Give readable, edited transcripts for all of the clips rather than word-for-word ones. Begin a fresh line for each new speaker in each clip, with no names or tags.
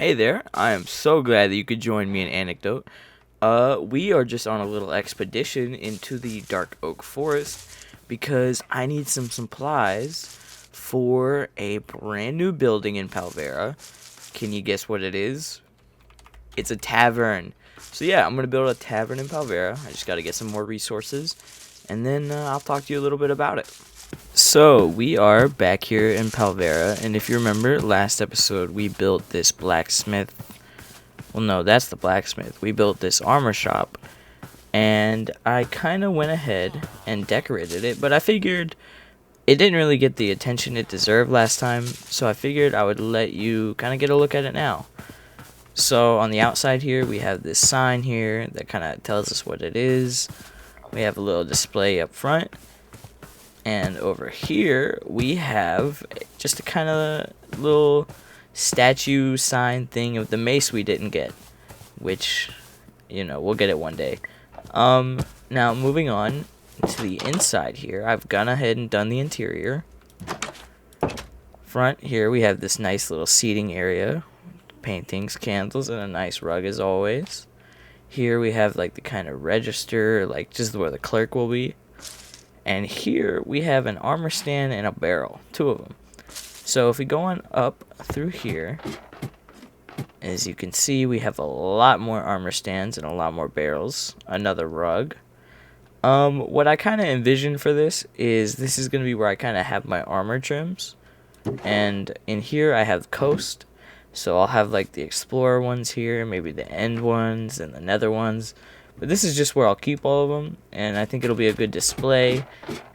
Hey there, I am so glad that you could join me in Anecdote. We are just on a little expedition into the Dark Oak Forest because I need some supplies for a brand new building in Palvera. Can you guess what it is? It's a tavern. So yeah, I'm going to build a tavern in Palvera. I just got to get some more resources, and then I'll talk to you a little bit about it. So, we are back here in Palvera, and if you remember, last episode we built this blacksmith. Well, no, that's the blacksmith. We built this armor shop, and I kind of went ahead and decorated it, but I figured it didn't really get the attention it deserved last time, so I figured I would let you kind of get a look at it now. So, on the outside here, we have this sign here that kind of tells us what it is. We have a little display up front. And over here, we have just a kind of little statue sign thing of the mace we didn't get. Which, we'll get it one day. Now, moving on to the inside here, I've gone ahead and done the interior. Front here, we have this nice little seating area. Paintings, candles, and a nice rug as always. Here we have like the kind of register, like just where the clerk will be. And here we have an armor stand and a barrel, two of them. So if we go on up through here, as you can see, we have a lot more armor stands and a lot more barrels. Another rug. What I kind of envision for this is going to be where I kind of have my armor trims. And in here I have coast. So I'll have like the explorer ones here, maybe the end ones and the nether ones. But this is just where I'll keep all of them, and I think it'll be a good display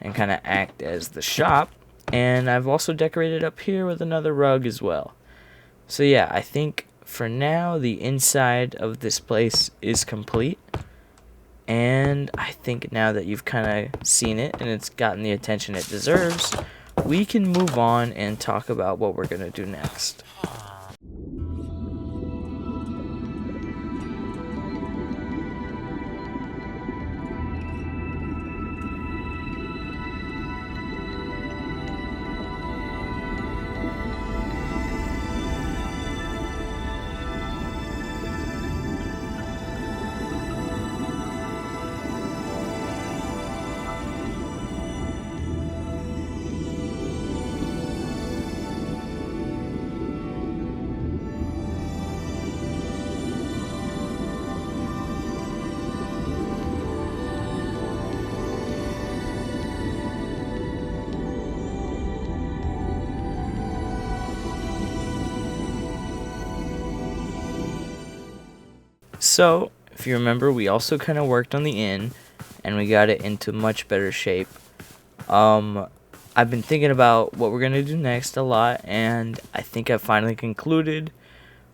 and kind of act as the shop. And I've also decorated up here with another rug as well. So yeah, I think for now the inside of this place is complete. And I think now that you've kind of seen it and it's gotten the attention it deserves, we can move on and talk about what we're going to do next. So, if you remember, we also kind of worked on the inn, and we got it into much better shape. I've been thinking about what we're going to do next a lot, and I think I've finally concluded.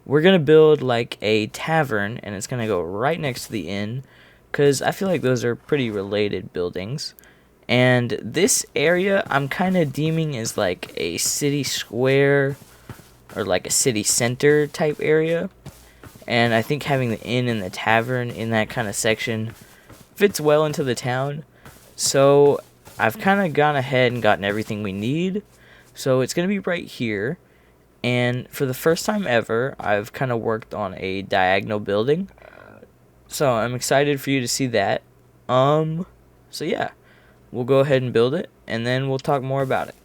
We're going to build like a tavern, and it's going to go right next to the inn, because I feel like those are pretty related buildings. And this area I'm kind of deeming as like a city square, or like a city center type area. And I think having the inn and the tavern in that kind of section fits well into the town. So I've kind of gone ahead and gotten everything we need. So it's going to be right here. And for the first time ever, I've kind of worked on a diagonal building. So I'm excited for you to see that. So yeah, we'll go ahead and build it, and then we'll talk more about it.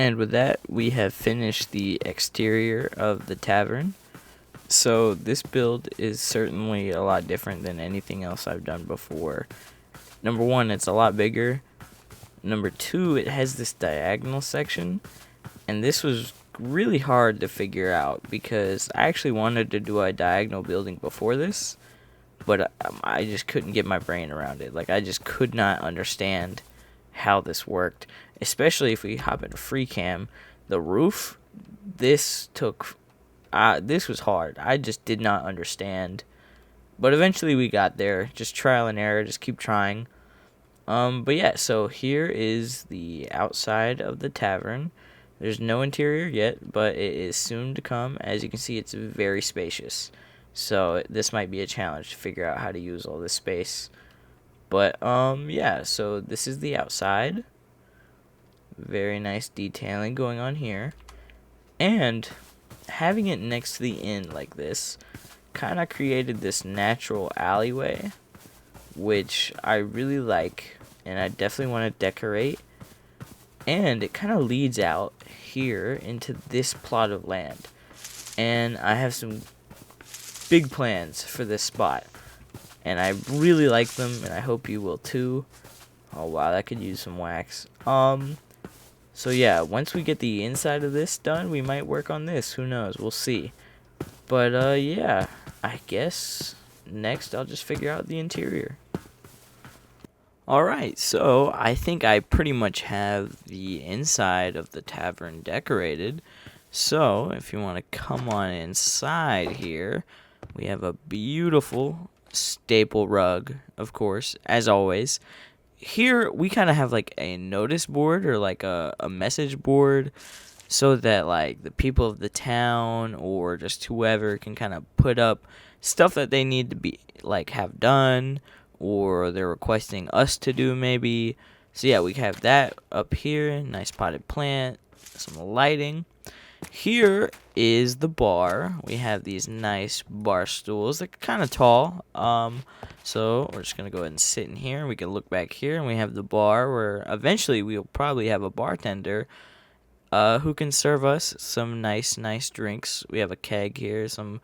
And with that, we have finished the exterior of the tavern. So this build is certainly a lot different than anything else I've done before. Number one, it's a lot bigger. Number two, it has this diagonal section, and this was really hard to figure out because I actually wanted to do a diagonal building before this, but I just couldn't get my brain around it. Like, I just could not understand how this worked, especially if we hop into free cam. The roof, this took, this was hard. I just did not understand, but eventually we got there. Just trial and error, just keep trying. But yeah, so here is the outside of the tavern. There's no interior yet, but it is soon to come. As you can see, it's very spacious. So this might be a challenge to figure out how to use all this space. But yeah, so this is the outside. Very nice detailing going on here. And having it next to the inn like this kind of created this natural alleyway, which I really like, and I definitely want to decorate. And it kind of leads out here into this plot of land, and I have some big plans for this spot, and I really like them, and I hope you will too. Oh wow, that could use some wax. So yeah, once we get the inside of this done, we might work on this. Who knows? We'll see. But yeah, I guess next I'll just figure out the interior. Alright, so I think I pretty much have the inside of the tavern decorated. So, if you want to come on inside here, we have a beautiful staple rug, of course, as always. Here, we kind of have like a notice board or like a message board so that like the people of the town or just whoever can kind of put up stuff that they need to be like have done, or they're requesting us to do maybe. So yeah, we have that up here. Nice potted plant, some lighting. Here is the bar. We have these nice bar stools. They're kind of tall. So we're just gonna go ahead and sit in here. We can look back here, and we have the bar where eventually we'll probably have a bartender who can serve us some nice drinks. We have a keg here, some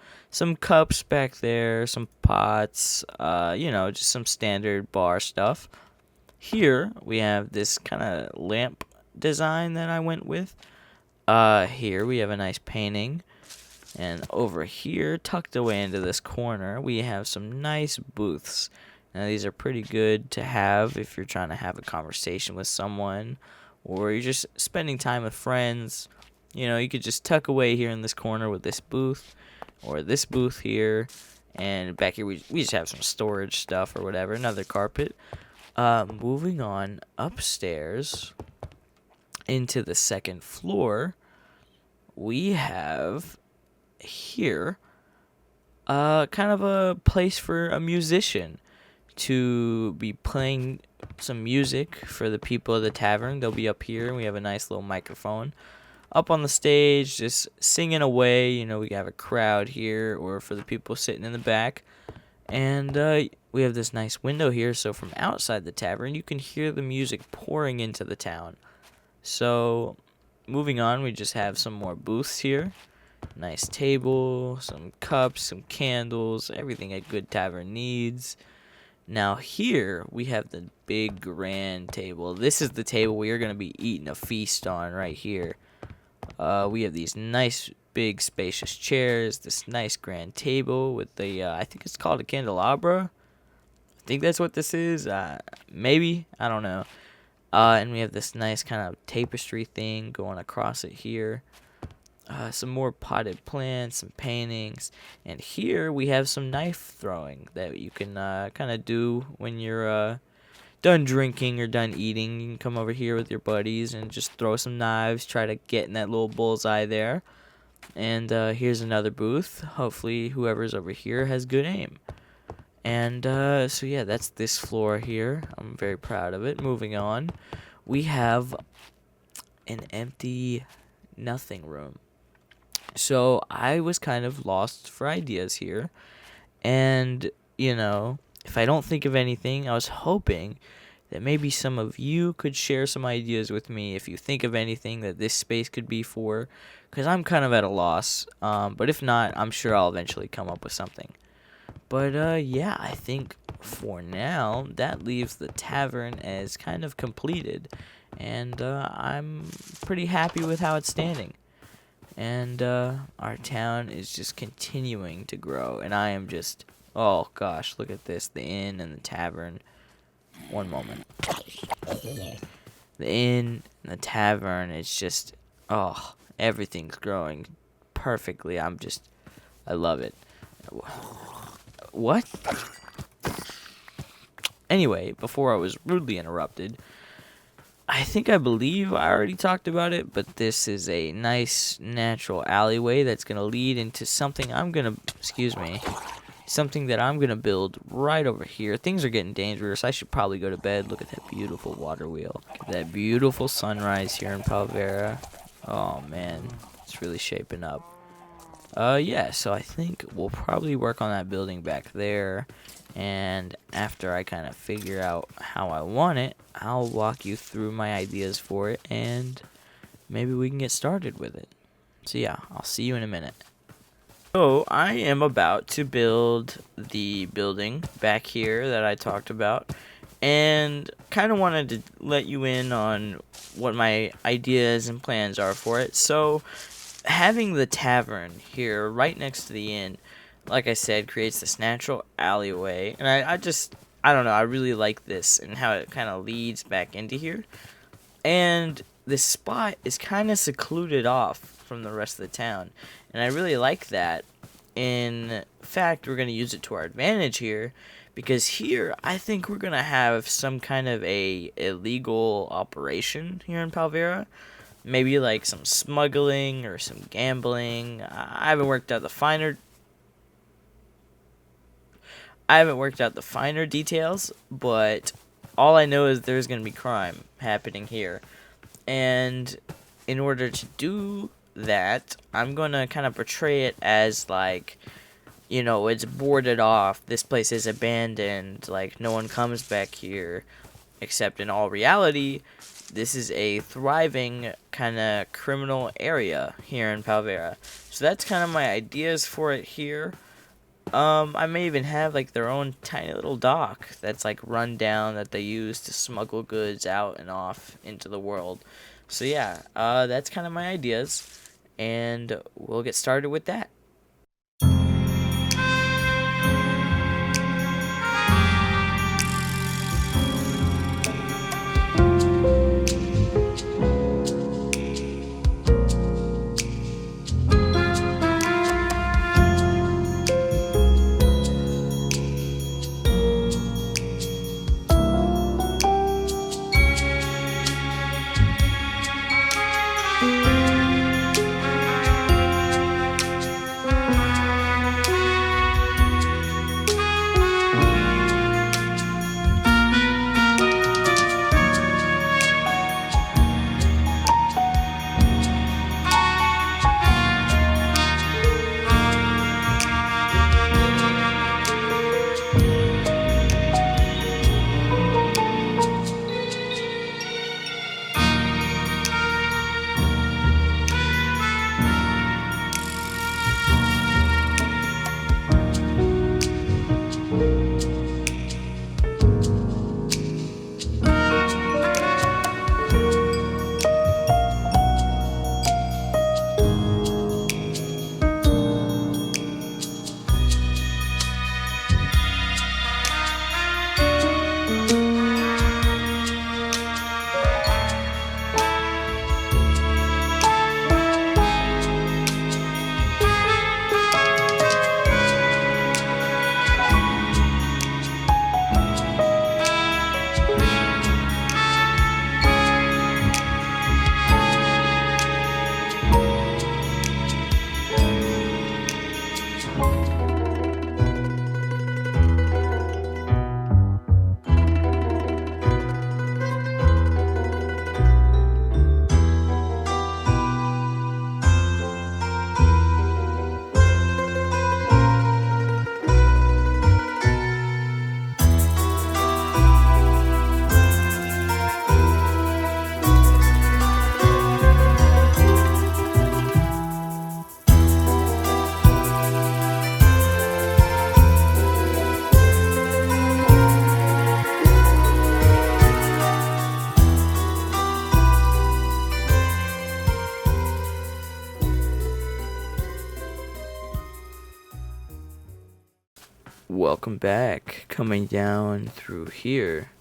cups back there, some pots, just some standard bar stuff. Here we have this kind of lamp design that I went with. Here we have a nice painting, and over here, tucked away into this corner, we have some nice booths. Now these are pretty good to have if you're trying to have a conversation with someone, or you're just spending time with friends. You could just tuck away here in this corner with this booth, or this booth here, and back here we just have some storage stuff or whatever, another carpet. Moving on upstairs into the second floor, we have here kind of a place for a musician to be playing some music for the people of the tavern. They'll be up here, and we have a nice little microphone up on the stage just singing away. We have a crowd here, or for the people sitting in the back. And we have this nice window here, so from outside the tavern you can hear the music pouring into the town. So moving on, we just have some more booths here. Nice table, some cups, some candles, everything a good tavern needs. Now here we have the big grand table. This is the table we are going to be eating a feast on right here. We have these nice big spacious chairs, this nice grand table with the I think it's called a candelabra. I think that's what this is. Maybe, I don't know. And we have this nice kind of tapestry thing going across it here. Some more potted plants, some paintings, and here we have some knife throwing that you can kind of do when you're done drinking or done eating. You can come over here with your buddies and just throw some knives, try to get in that little bullseye there. And here's another booth. Hopefully whoever's over here has good aim. And so yeah, that's this floor here. I'm very proud of it. Moving on, we have an empty nothing room. So I was kind of lost for ideas here, and if I don't think of anything, I was hoping that maybe some of you could share some ideas with me if you think of anything that this space could be for, because I'm kind of at a loss. But if not, I'm sure I'll eventually come up with something. But yeah, I think for now that leaves the tavern as kind of completed, and I'm pretty happy with how it's standing. And our town is just continuing to grow, and I am just, oh gosh, look at this, the inn and the tavern. One moment. The inn and the tavern, it's just, oh, everything's growing perfectly. I love it. What? Anyway, before I was rudely interrupted, I believe I already talked about it, but this is a nice natural alleyway that's going to lead into something something that I'm going to build right over here. Things are getting dangerous. I should probably go to bed. Look at that beautiful water wheel. Look at that beautiful sunrise here in Palvera. Oh, man. It's really shaping up. Yeah, so I think we'll probably work on that building back there. And after I kind of figure out how I want it, I'll walk you through my ideas for it, and maybe we can get started with it. So yeah, I'll see you in a minute. So I am about to build the building back here that I talked about, and kind of wanted to let you in on what my ideas and plans are for it. So having the tavern here right next to the inn, like I said, creates this natural alleyway, and I don't know, I really like this and how it kind of leads back into here. And this spot is kind of secluded off from the rest of the town, and I really like that. In fact, we're going to use it to our advantage here, because here I think we're going to have some kind of a illegal operation here in Palvera. Maybe like some smuggling or some gambling. I haven't worked out the finer details, but all I know is there's going to be crime happening here. And in order to do that, I'm going to kind of portray it as like, it's boarded off. This place is abandoned. Like, no one comes back here. Except in all reality, this is a thriving kind of criminal area here in Palvera. So that's kind of my ideas for it here. I may even have like their own tiny little dock that's like run down that they use to smuggle goods out and off into the world. So yeah, that's kind of my ideas, and we'll get started with that. Welcome back. Coming down through here,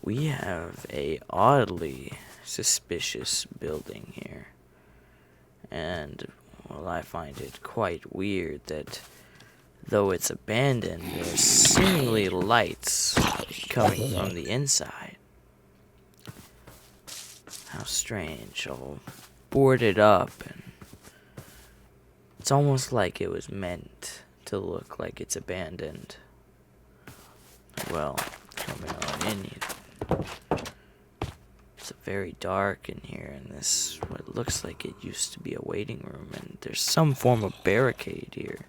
we have a oddly suspicious building here. And, well, I find it quite weird that though it's abandoned, there's seemingly lights coming from the inside. How strange. All boarded up, and it's almost like it was meant to look like it's abandoned. Well, coming on in here. It's very dark in here, and this what looks like it used to be a waiting room, and there's some form of barricade here.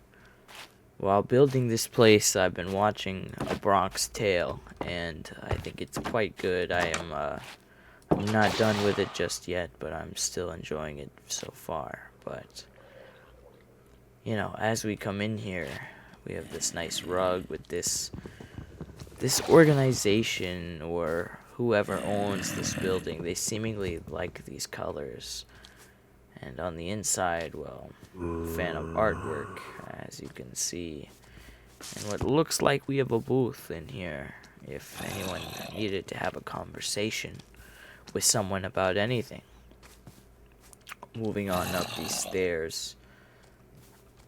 While building this place, I've been watching A Bronx Tale, and I think it's quite good. I'm not done with it just yet, but I'm still enjoying it so far. But, you know, as we come in here, we have this nice rug with this organization or whoever owns this building. They seemingly like these colors. And on the inside, well, fan of artwork, as you can see. And what looks like we have a booth in here if anyone needed to have a conversation with someone about anything. Moving on up these stairs,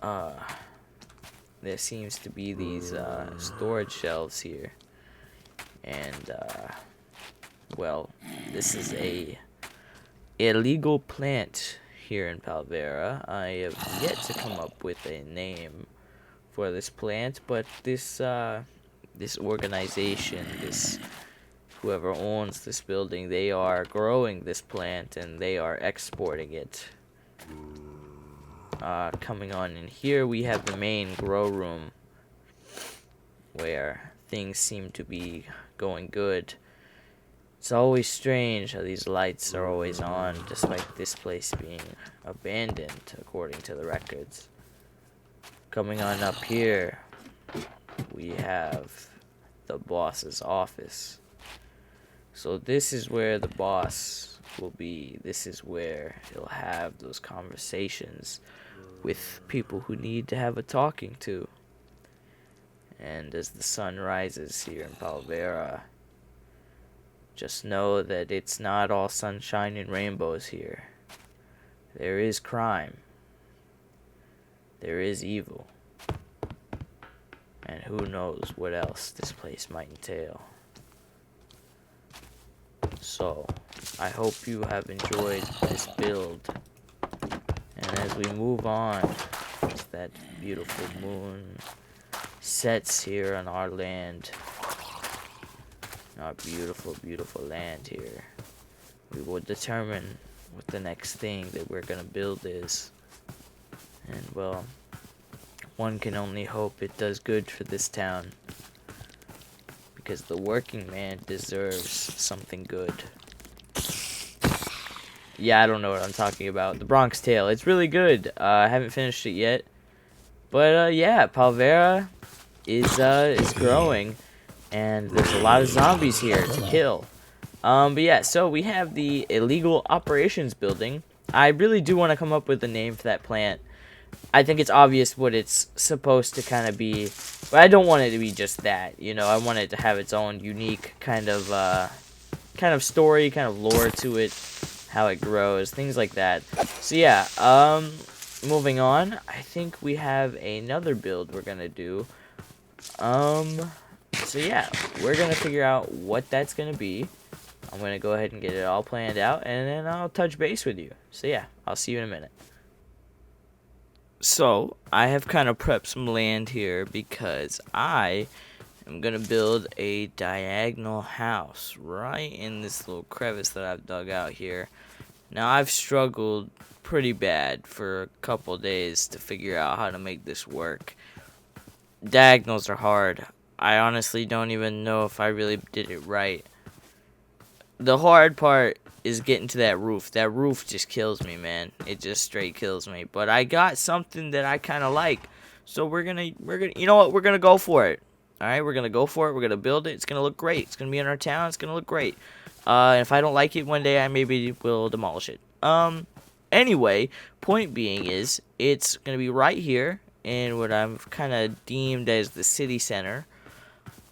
there seems to be these storage shelves here. And, well, this is a illegal plant here in Palvera. I have yet to come up with a name for this plant, but this organization, whoever owns this building, they are growing this plant and they are exporting it. Coming on in here, we have the main grow room where things seem to be going good. It's always strange how these lights are always on, despite this place being abandoned, according to the records. Coming on up here, we have the boss's office. So this is where the boss will be. This is where he'll have those conversations with people who need to have a talking to. And as the sun rises here in Palvera, just know that it's not all sunshine and rainbows here. There is crime. There is evil. And who knows what else this place might entail. So, I hope you have enjoyed this build. And as we move on, as that beautiful moon sets here on our land, our beautiful, beautiful land here, we will determine what the next thing that we're gonna build is. And, well, one can only hope it does good for this town, because the working man deserves something good. Yeah, I don't know what I'm talking about. The Bronx Tale. It's really good. I haven't finished it yet. But, yeah, Palvera is growing. And there's a lot of zombies here to kill. But yeah, so we have the illegal operations building. I really do want to come up with a name for that plant. I think it's obvious what it's supposed to kind of be. But I don't want it to be just that. You know, I want it to have its own unique kind of story, kind of lore to it. How it grows, things like that. So yeah, moving on, I think we have another build we're gonna do. So yeah, we're gonna figure out what that's gonna be. I'm gonna go ahead and get it all planned out, and then I'll touch base with you. So yeah, I'll see you in a minute. So, I have kind of prepped some land here because I am gonna build a diagonal house right in this little crevice that I've dug out here. Now, I've struggled pretty bad for a couple days to figure out how to make this work. Diagonals are hard. I honestly don't even know if I really did it right. The hard part is getting to that roof. That roof just kills me, man. It just straight kills me. But I got something that I kind of like. So we're gonna, you know what? We're gonna go for it. All right, we're gonna go for it. We're gonna build it. It's gonna look great. It's gonna be in our town. It's gonna look great. If I don't like it one day, I maybe will demolish it. Anyway, point being is, it's gonna be right here. in what I've kind of deemed as the city center.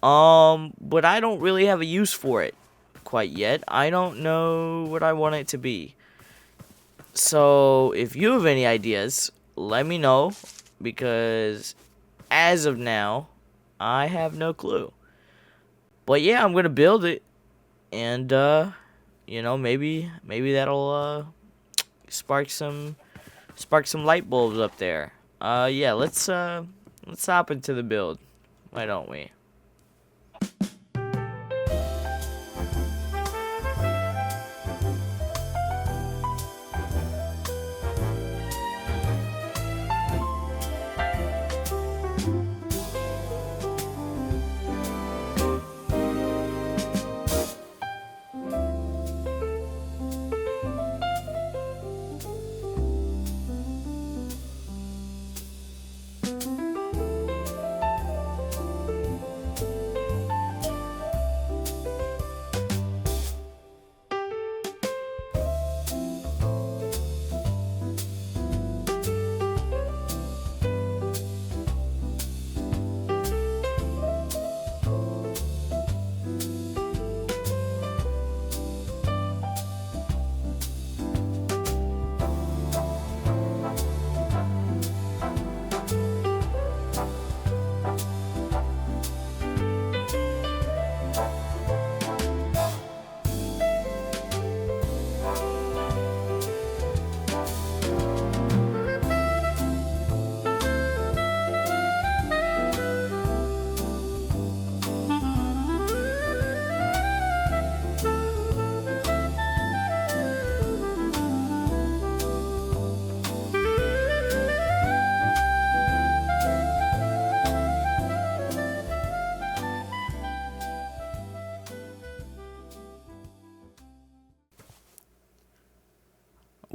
But I don't really have a use for it quite yet. I don't know what I want it to be. So, if you have any ideas, let me know, because as of now, I have no clue. But yeah, I'm gonna build it, and maybe that'll spark some light bulbs up there. Yeah, let's hop into the build. Why don't we?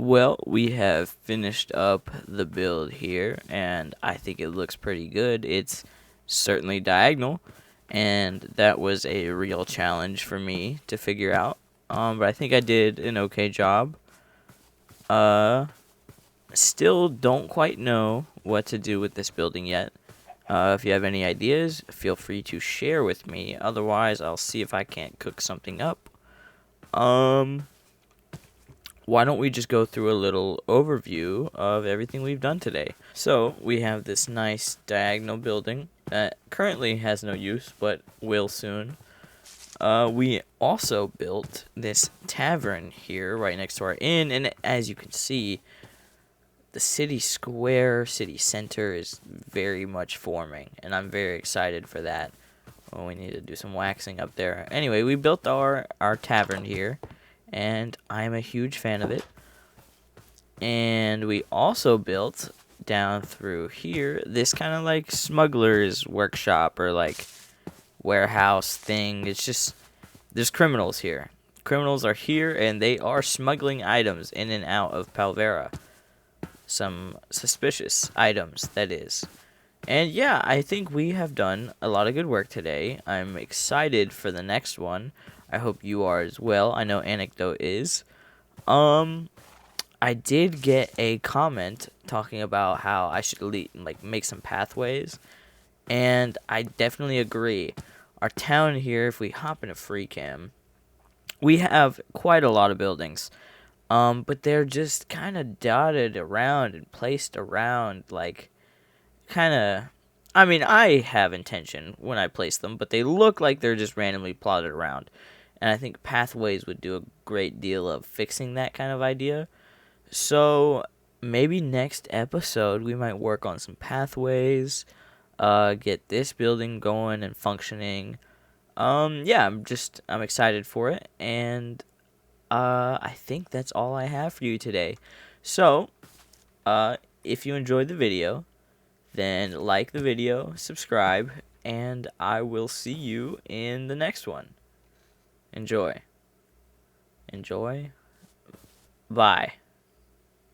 Well, we have finished up the build here, and I think it looks pretty good. It's certainly diagonal, and that was a real challenge for me to figure out. But I think I did an okay job. Still don't quite know what to do with this building yet. If you have any ideas, feel free to share with me. Otherwise, I'll see if I can't cook something up. Why don't we just go through a little overview of everything we've done today. So, we have this nice diagonal building that currently has no use, but will soon. We also built this tavern here right next to our inn, and as you can see, the city square, city center is very much forming, and I'm very excited for that. Oh, we need to do some waxing up there. Anyway, we built our tavern here, and I'm a huge fan of it. And we also built down through here this kind of like smuggler's workshop or like warehouse thing. It's just, there's criminals here. Criminals are here, and they are smuggling items in and out of Palvera. Some suspicious items, that is. And yeah, I think we have done a lot of good work today. I'm excited for the next one. I hope you are as well. I know Anecdote is. I did get a comment talking about how I should make some pathways, and I definitely agree. Our town here, if we hop into free cam, we have quite a lot of buildings. But they're just kind of dotted around and placed around, like, kind of. I mean, I have intention when I place them, but they look like they're just randomly plotted around. And I think pathways would do a great deal of fixing that kind of idea. So maybe next episode we might work on some pathways, get this building going and functioning. Yeah, I'm excited for it, and I think that's all I have for you today. So, if you enjoyed the video, then like the video, subscribe, and I will see you in the next one. Enjoy. Bye.